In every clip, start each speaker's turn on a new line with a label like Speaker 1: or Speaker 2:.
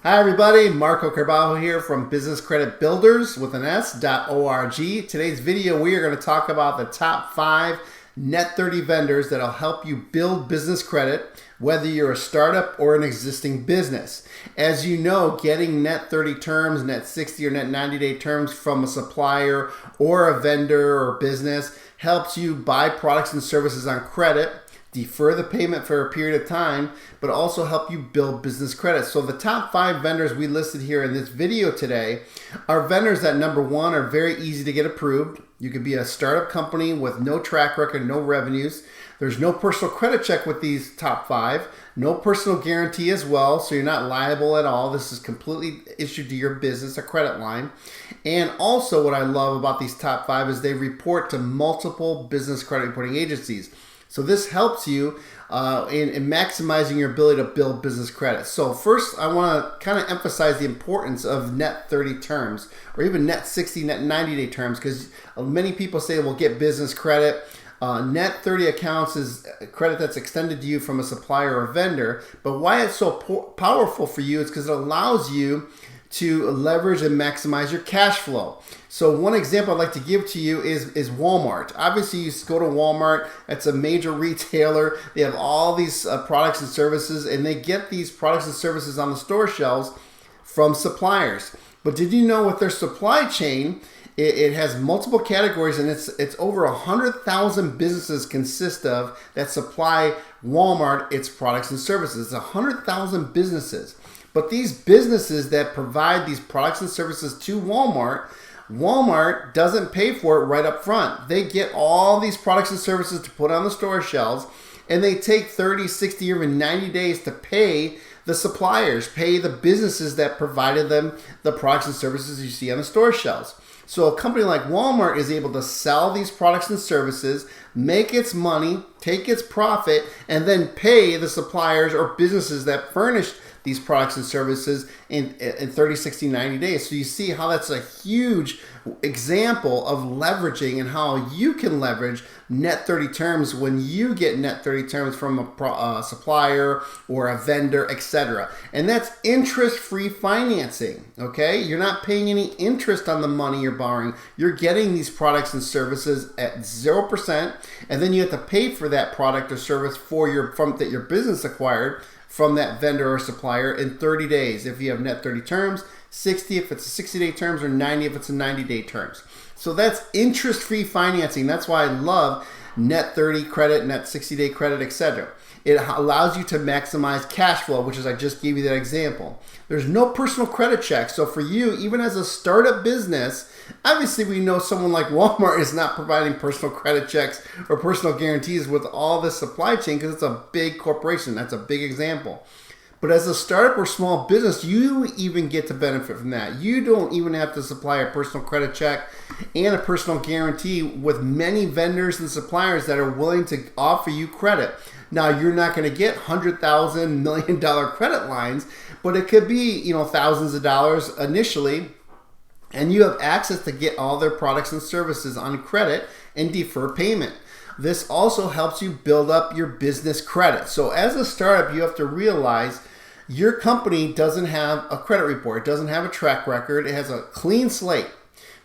Speaker 1: Hi everybody, Marco Carvalho here from Business Credit Builders with an S.org. Today's video we are going to talk about the top 5 net 30 vendors that'll help you build business credit, whether you're a startup or an existing business. As you know, getting net 30 terms, net 60 or net 90-day terms from a supplier or a vendor or business helps you buy products and services on credit, defer the payment for a period of time, but also help you build business credit. So the top 5 vendors we listed here in this video today are vendors that, number one, are very easy to get approved. You could be a startup company with no track record, no revenues. There's no personal credit check with these top 5, no personal guarantee as well, so you're not liable at all. This is completely issued to your business, a credit line. And also what I love about these top 5 is they report to multiple business credit reporting agencies. So this helps you in maximizing your ability to build business credit. So first, I want to kind of emphasize the importance of net 30 terms or even net 60, net 90-day terms, because many people say, well, get business credit. Net 30 accounts is credit that's extended to you from a supplier or vendor. But why it's so powerful for you is because it allows you to leverage and maximize your cash flow. So one example I'd like to give to you is Walmart. Obviously, you go to Walmart. It's a major retailer. They have all these products and services, and they get these products and services on the store shelves from suppliers. But did you know with their supply chain, it has multiple categories, and it's over 100,000 businesses consist of that supply Walmart its products and services. It's 100,000 businesses. But these businesses that provide these products and services to Walmart doesn't pay for it right up front. They get all these products and services to put on the store shelves, and they take 30, 60, or even 90 days to pay the suppliers, pay the businesses that provided them the products and services you see on the store shelves. So a company like Walmart is able to sell these products and services, make its money, take its profit, and then pay the suppliers or businesses that furnish these products and services in 30, 60, 90 days. So you see how that's a huge example of leveraging and how you can leverage net 30 terms when you get net 30 terms from a supplier or a vendor, etc. And that's interest-free financing, okay? You're not paying any interest on the money you're borrowing. You're getting these products and services at 0%, and then you have to pay for that product or service that your business acquired from that vendor or supplier in 30 days if you have net 30 terms, 60 if it's a 60-day terms, or 90 if it's a 90-day terms. So that's interest-free financing. That's why I love net 30 credit, net 60-day credit, etc. It allows you to maximize cash flow, which is I just gave you that example. There's no personal credit check. So for you, even as a startup business, obviously we know someone like Walmart is not providing personal credit checks or personal guarantees with all this supply chain because it's a big corporation. That's a big example. But as a startup or small business, you even get to benefit from that. You don't even have to supply a personal credit check and a personal guarantee with many vendors and suppliers that are willing to offer you credit. Now, you're not going to get $100,000 million credit lines, but it could be, thousands of dollars initially, and you have access to get all their products and services on credit and defer payment. This also helps you build up your business credit. So as a startup, you have to realize your company doesn't have a credit report. It doesn't have a track record. It has a clean slate.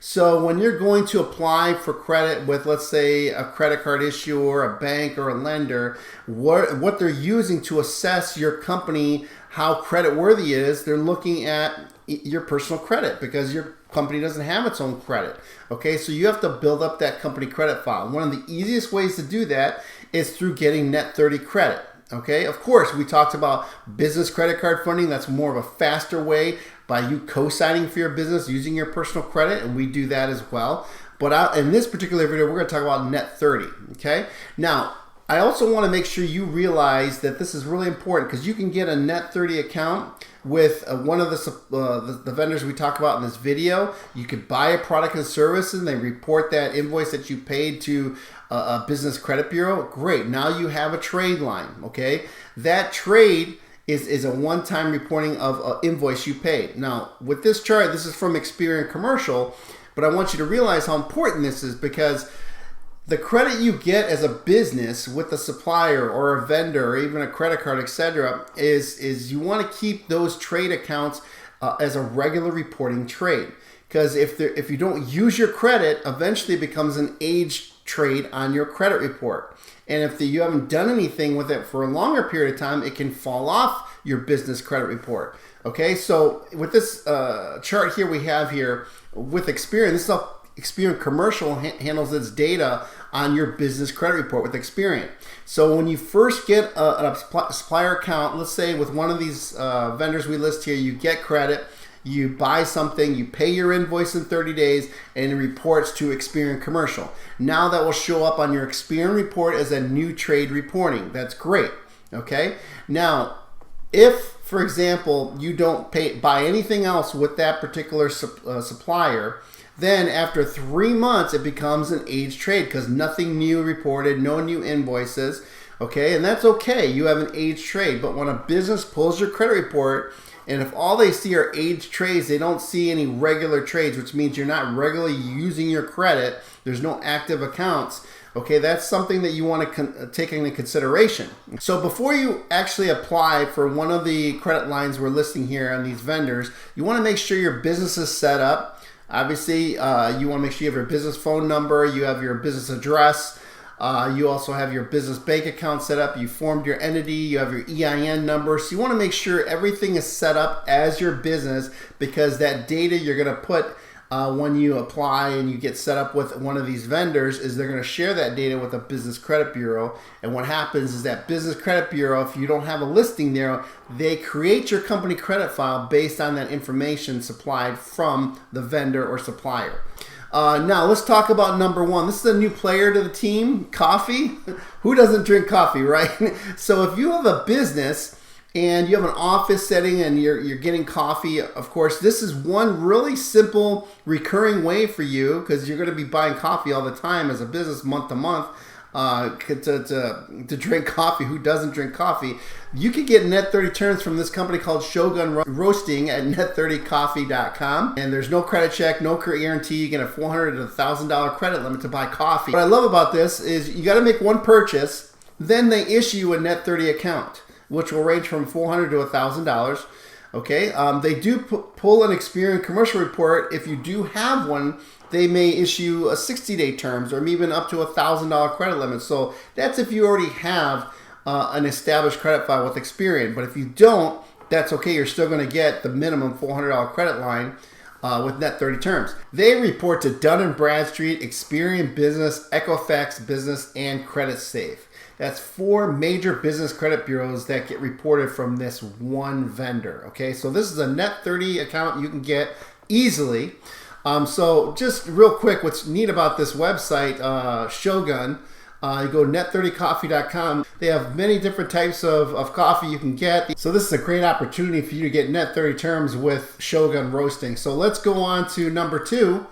Speaker 1: So when you're going to apply for credit with, let's say, a credit card issuer, a bank, or a lender, what they're using to assess your company, how credit worthy it is, they're looking at your personal credit because your company doesn't have its own credit. Okay, so you have to build up that company credit file. One of the easiest ways to do that is through getting net 30 credit. Okay, of course, we talked about business credit card funding. That's more of a faster way by you co-signing for your business using your personal credit, and we do that as well. But in this particular video, we're going to talk about net 30. Okay, now I also want to make sure you realize that this is really important because you can get a net 30 account with one of the vendors we talk about in this video. You could buy a product and service and they report that invoice that you paid to a business credit bureau. Great, now you have a trade line, okay? That trade is a one-time reporting of an invoice you paid. Now, with this chart, this is from Experian Commercial, but I want you to realize how important this is because The credit you get as a business with a supplier or a vendor or even a credit card, etc., is you want to keep those trade accounts as a regular reporting trade. Because if you don't use your credit, eventually it becomes an aged trade on your credit report. And if you haven't done anything with it for a longer period of time, it can fall off your business credit report. Okay, so with this chart here we have here with Experian, this is how Experian Commercial handles its data on your business credit report with Experian. So when you first get a supplier account, let's say with one of these vendors we list here, you get credit, you buy something, you pay your invoice in 30 days, and it reports to Experian Commercial. Now that will show up on your Experian report as a new trade reporting. That's great. Okay. Now, if, for example, you don't buy anything else with that particular supplier, then after 3 months, it becomes an aged trade because nothing new reported, no new invoices. Okay. And that's okay. You have an aged trade. But when a business pulls your credit report, and if all they see are aged trades, they don't see any regular trades, which means you're not regularly using your credit, there's no active accounts, okay, that's something that you want to take into consideration. So before you actually apply for one of the credit lines we're listing here on these vendors, you want to make sure your business is set up. Obviously, you want to make sure you have your business phone number, you have your business address, you also have your business bank account set up, you formed your entity, you have your EIN number. So you want to make sure everything is set up as your business, because that data you're going to put when you apply and you get set up with one of these vendors is they're going to share that data with a business credit bureau. And what happens is that business credit bureau, if you don't have a listing there, they create your company credit file based on that information supplied from the vendor or supplier. Now let's talk about number one. This is a new player to the team, coffee. Who doesn't drink coffee, right? So if you have a business and you have an office setting and you're getting coffee, of course, this is one really simple recurring way for you, because you're going to be buying coffee all the time as a business month to month. To drink coffee. Who doesn't drink coffee? You can get net 30 terms from this company called Shogun Roasting at net30coffee.com. And there's no credit check, no guarantee. You get a $400 to $1,000 credit limit to buy coffee. What I love about this is you got to make one purchase, then they issue a net 30 account, which will range from $400 to $1,000. Okay, they do pull an Experian Commercial report. If you do have one, they may issue a 60-day terms or even up to a $1,000 credit limit. So that's if you already have an established credit file with Experian. But if you don't, that's okay. You're still going to get the minimum $400 credit line with net 30 terms. They report to Dun & Bradstreet, Experian Business, Equifax Business, and Credit Safe. That's 4 major business credit bureaus that get reported from this one vendor. Okay, so this is a net 30 account you can get easily. So just real quick, what's neat about this website, Shogun, you go to net30coffee.com. They have many different types of coffee you can get. So this is a great opportunity for you to get net 30 terms with Shogun Roasting. So let's go on to number 2,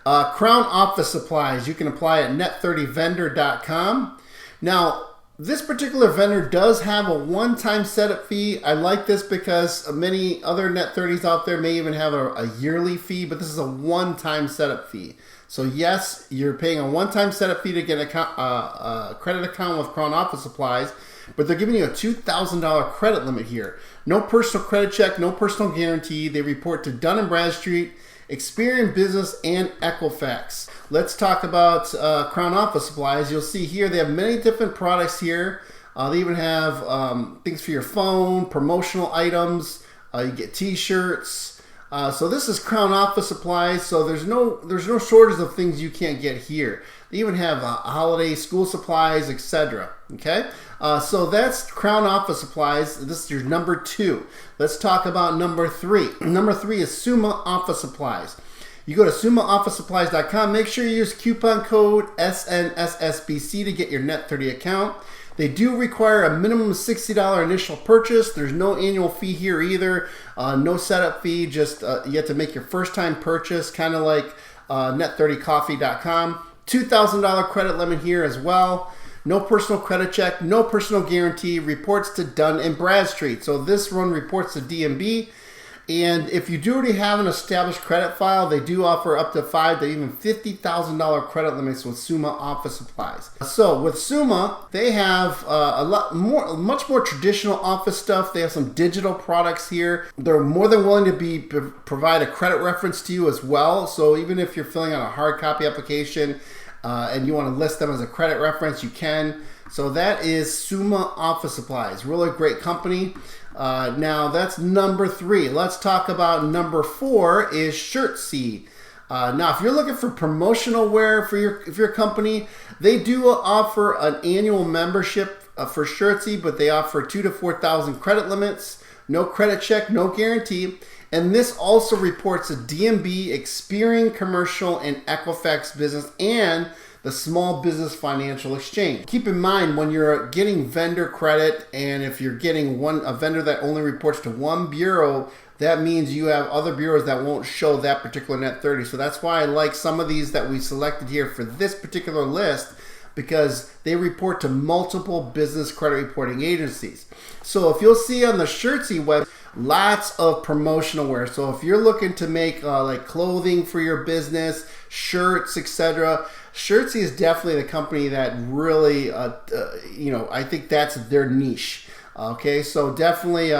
Speaker 1: Crown Office Supplies. You can apply at net30vendor.com. Now, this particular vendor does have a one-time setup fee. I like this because many other net 30s out there may even have a yearly fee, but this is a one-time setup fee. So yes, you're paying a one-time setup fee to get a credit account with Crown Office Supplies, but they're giving you a $2,000 credit limit here. No personal credit check, no personal guarantee. They report to Dun & Bradstreet, Experian Business, and Equifax. Let's talk about Crown Office Supplies. You'll see here they have many different products here. They even have things for your phone, promotional items. You get T-shirts. So this is Crown Office Supplies. So there's no shortage of things you can't get here. They even have holiday school supplies, etc. Okay, so that's Crown Office Supplies. This is your number 2. Let's talk about number 3. Number 3 is Summa Office Supplies. You go to summaofficesupplies.com. Make sure you use coupon code SNSSBC to get your net 30 account. They do require a minimum $60 initial purchase. There's no annual fee here either. No setup fee. Just you have to make your first time purchase, kind of like net30coffee.com. $2,000 credit limit here as well. No personal credit check, no personal guarantee. Reports to Dun & Bradstreet. So this one reports to D&B. And if you do already have an established credit file, they do offer up to $5,000 to even $50,000 credit limits with Summa office supplies. So with Summa, they have much more traditional office stuff. They have some digital products here. They're more than willing to provide a credit reference to you as well. So even if you're filling out a hard copy application and you want to list them as a credit reference, you can. So that is Summa Office Supplies. Really great company. Now that's number 3. Let's talk about number 4 is Shirtsy. Now, if you're looking for promotional wear for your company, they do offer an annual membership for Shirtsy, but they offer 2,000 to 4,000 credit limits, no credit check, no guarantee. And this also reports a DMB, Experian Commercial, and Equifax Business, and the Small Business Financial Exchange. Keep in mind when you're getting vendor credit, and if you're getting a vendor that only reports to one bureau, that means you have other bureaus that won't show that particular net 30. So that's why I like some of these that we selected here for this particular list, because they report to multiple business credit reporting agencies. So if you'll see on the Shirtsy web, lots of promotional wear. So if you're looking to make like clothing for your business, shirts, etc., Shirtsy is definitely the company that really, I think that's their niche. Okay, so definitely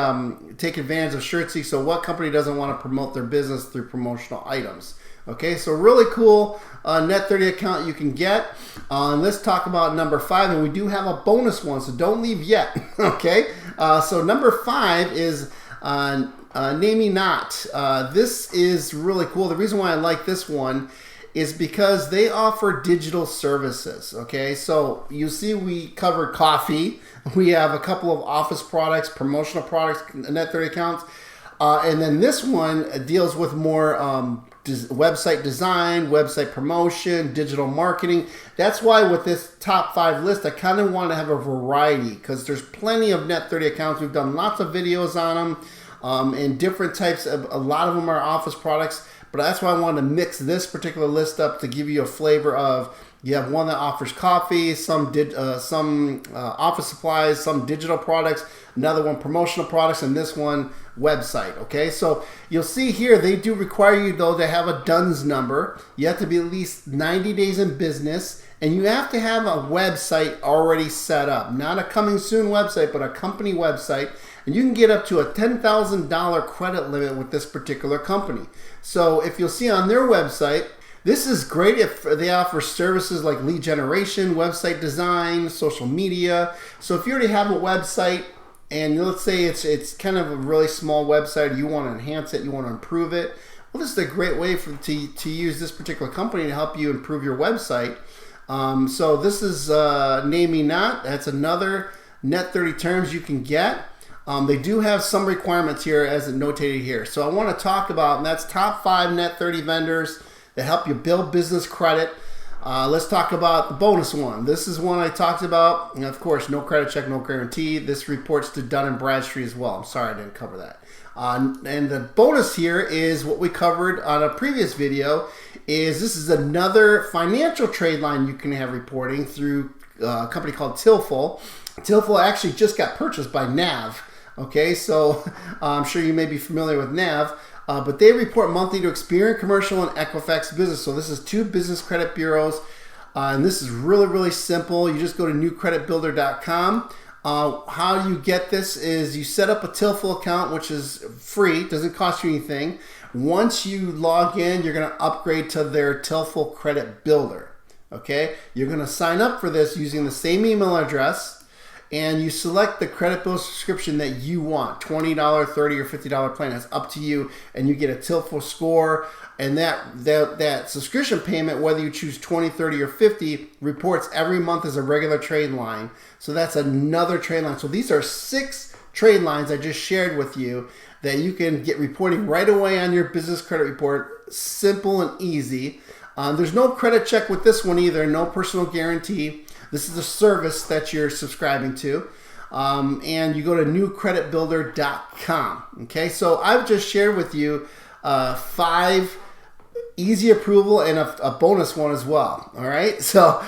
Speaker 1: take advantage of Shirtsy. So what company doesn't want to promote their business through promotional items? Okay, so really cool net 30 account you can get. And let's talk about number 5, and we do have a bonus one, so don't leave yet. Okay, so number 5 is Namo. This is really cool. The reason why I like this one is because they offer digital services. Okay, so you see we covered coffee. We have a couple of office products, promotional products, net 30 accounts. And then this one deals with more website design, website promotion, digital marketing. That's why with this top 5 list, I kind of want to have a variety, because there's plenty of net 30 accounts. We've done lots of videos on them and different types of, a lot of them are office products. But that's why I wanted to mix this particular list up to give you a flavor of, you have one that offers coffee, some office supplies, some digital products, another one promotional products, and this one website. Okay, so you'll see here they do require you though to have a DUNS number. You have to be at least 90 days in business, and you have to have a website already set up. Not a coming soon website, but a company website. And you can get up to a $10,000 credit limit with this particular company. So if you'll see on their website, this is great if they offer services like lead generation, website design, social media. So if you already have a website, and let's say it's kind of a really small website, you want to enhance it, you want to improve it, well, this is a great way to use this particular company to help you improve your website. So this is Namo. That's another net 30 terms you can get. They do have some requirements here as notated here. So I want to talk about, and that's top 5 net 30 vendors that help you build business credit. Let's talk about the bonus one. This is one I talked about. And of course, no credit check, no guarantee. This reports to Dun & Bradstreet as well. I'm sorry I didn't cover that. And the bonus here is what we covered on a previous video. This is another financial trade line you can have reporting through a company called Tilful. Tilful actually just got purchased by Nav. Okay, so I'm sure you may be familiar with Nav, but they report monthly to Experian Commercial and Equifax Business. So this is 2 business credit bureaus, and this is really, really simple. You just go to newcreditbuilder.com. How you get this is you set up a Tilful account, which is free, doesn't cost you anything. Once you log in, you're going to upgrade to their Tilful Credit Builder. Okay, you're going to sign up for this using the same email address. And you select the credit bill subscription that you want, $20, $30, or $50 plan. That's up to you, and you get a Tilful score. And that subscription payment, whether you choose 20, 30, or 50, reports every month as a regular trade line. So that's another trade line. So these are 6 trade lines I just shared with you that you can get reporting right away on your business credit report. Simple and easy. There's no credit check with this one either, no personal guarantee. This is a service that you're subscribing to. And you go to newcreditbuilder.com. Okay, so I've just shared with you 5 easy approval and a bonus one as well. All right, so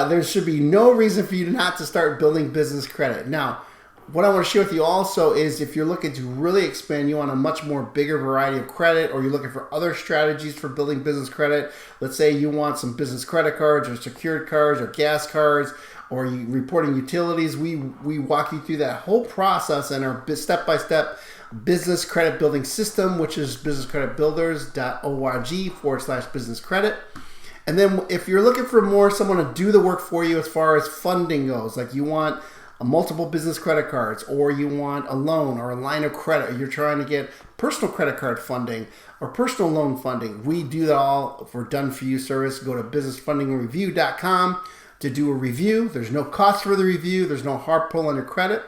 Speaker 1: there should be no reason for you not to start building business credit. Now, what I want to share with you also is if you're looking to really expand, you want a much more bigger variety of credit, or you're looking for other strategies for building business credit. Let's say you want some business credit cards or secured cards or gas cards, or you reporting utilities. We walk you through that whole process in our step-by-step business credit building system, which is businesscreditbuilders.org/business credit. And then if you're looking for someone to do the work for you as far as funding goes, like you want multiple business credit cards, or you want a loan or a line of credit, or you're trying to get personal credit card funding or personal loan funding, we do that all for done for you service. Go to businessfundingreview.com to do a review. There's no cost for the review. There's no hard pull on your credit.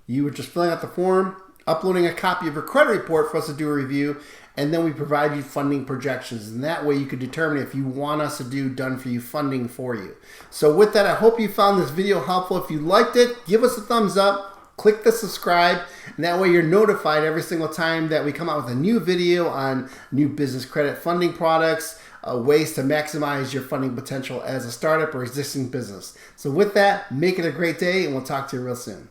Speaker 1: You are just filling out the form, uploading a copy of your credit report for us to do a review, and then we provide you funding projections. And that way you can determine if you want us to do done for you funding for you. So with that, I hope you found this video helpful. If you liked it, give us a thumbs up, click the subscribe, and that way you're notified every single time that we come out with a new video on new business credit funding products, ways to maximize your funding potential as a startup or existing business. So with that, make it a great day, and we'll talk to you real soon.